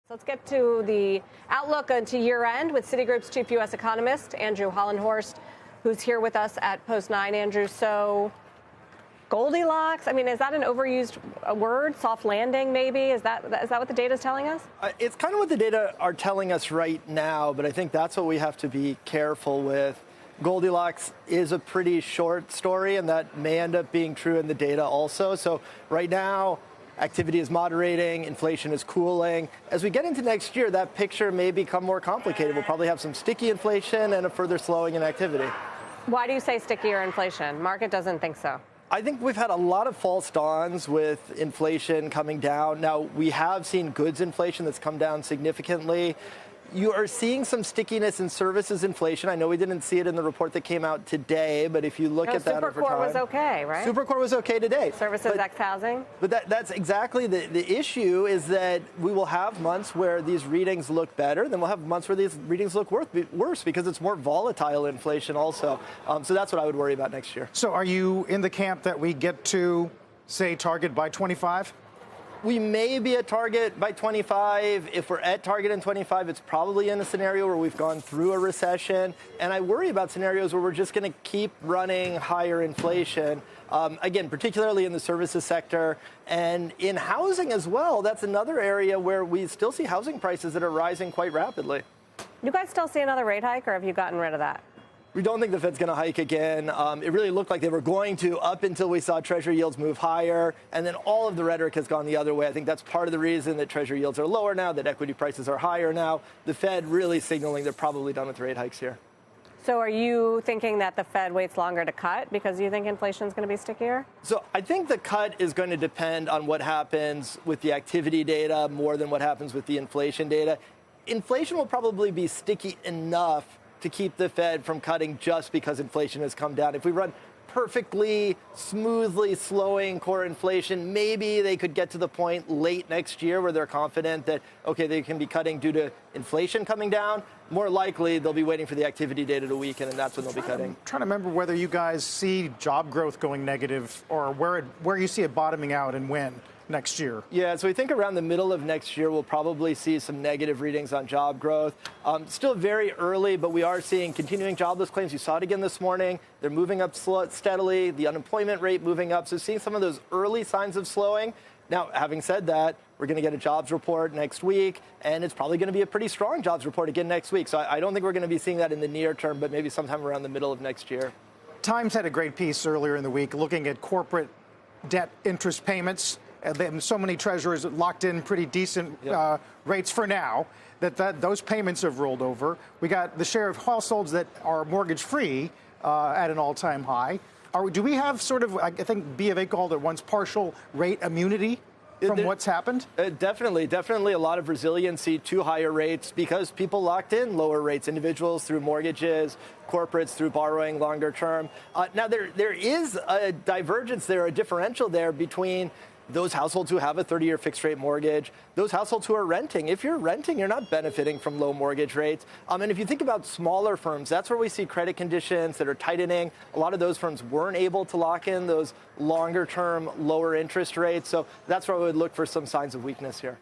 Let's get to the outlook into year end with Citigroup's chief U.S. economist, Andrew Hollenhorst, who's here with us at Post 9. Andrew, so Goldilocks, I mean, is that an overused word? Soft landing, maybe? Is that what the data is telling us? It's kind of what the data are telling us right now, but I think that's what we have to be careful with. Goldilocks is a pretty short story, and that may end up being true in the data also. So right now, activity is moderating, inflation is cooling. As we get into next year, that picture may become more complicated. We'll probably have some sticky inflation and a further slowing in activity. Why do you say stickier inflation? Market doesn't think so. I think we've had a lot of false dawns with inflation coming down. Now, we have seen goods inflation that's come down significantly. You are seeing some stickiness in services inflation. I know we didn't see it in the report that came out today, but if you look at that over time. Supercore was okay, right? Supercore was okay today. Services ex housing. But that's exactly the issue, is that we will have months where these readings look better, then we'll have months where these readings look worse because it's more volatile inflation also. So that's what I would worry about next year. So are you in the camp that we get to, say, target by 25? We may be at target by 25. If we're at target in 25, it's probably in a scenario where we've gone through a recession. And I worry about scenarios where we're just going to keep running higher inflation. Again, particularly in the services sector and in housing as well. That's another area where we still see housing prices that are rising quite rapidly. You guys still see another rate hike, or have you gotten rid of that? We don't think the Fed's going to hike again. It really looked like they were going to up until we saw Treasury yields move higher. And then all of the rhetoric has gone the other way. I think that's part of the reason that Treasury yields are lower now, that equity prices are higher now. The Fed really signaling they're probably done with rate hikes here. So are you thinking that the Fed waits longer to cut because you think inflation is going to be stickier? So I think the cut is going to depend on what happens with the activity data more than what happens with the inflation data. Inflation will probably be sticky enough to keep the Fed from cutting just because inflation has come down. If we run perfectly, smoothly slowing core inflation, maybe they could get to the point late next year where they're confident that, okay, they can be cutting due to inflation coming down. More likely, they'll be waiting for the activity data to weaken, and that's when they'll be cutting. I'm trying to remember whether you guys see job growth going negative or where you see it bottoming out and when next year. Yeah, so we think around the middle of next year, we'll probably see some negative readings on job growth. Still very early, but we are seeing continuing jobless claims. You saw it again this morning. They're moving up steadily. The unemployment rate moving up. So seeing some of those early signs of slowing. Now, having said that, we're going to get a jobs report next week, and it's probably going to be a pretty strong jobs report again next week. So I don't think we're going to be seeing that in the near term, but maybe sometime around the middle of next year. Times had a great piece earlier in the week looking at corporate debt interest payments. So many treasurers locked in pretty decent rates for now that those payments have rolled over. We got the share of households that are mortgage-free at an all-time high. Do we have sort of, I think B of A called it once, partial rate immunity from what's happened? Definitely a lot of resiliency to higher rates because people locked in lower rates, individuals through mortgages, corporates through borrowing longer term. Now, there is a divergence there, a differential there between those households who have a 30-year fixed-rate mortgage, those households who are renting. If you're renting, you're not benefiting from low mortgage rates. And if you think about smaller firms, that's where we see credit conditions that are tightening. A lot of those firms weren't able to lock in those longer-term, lower interest rates. So that's where we would look for some signs of weakness here.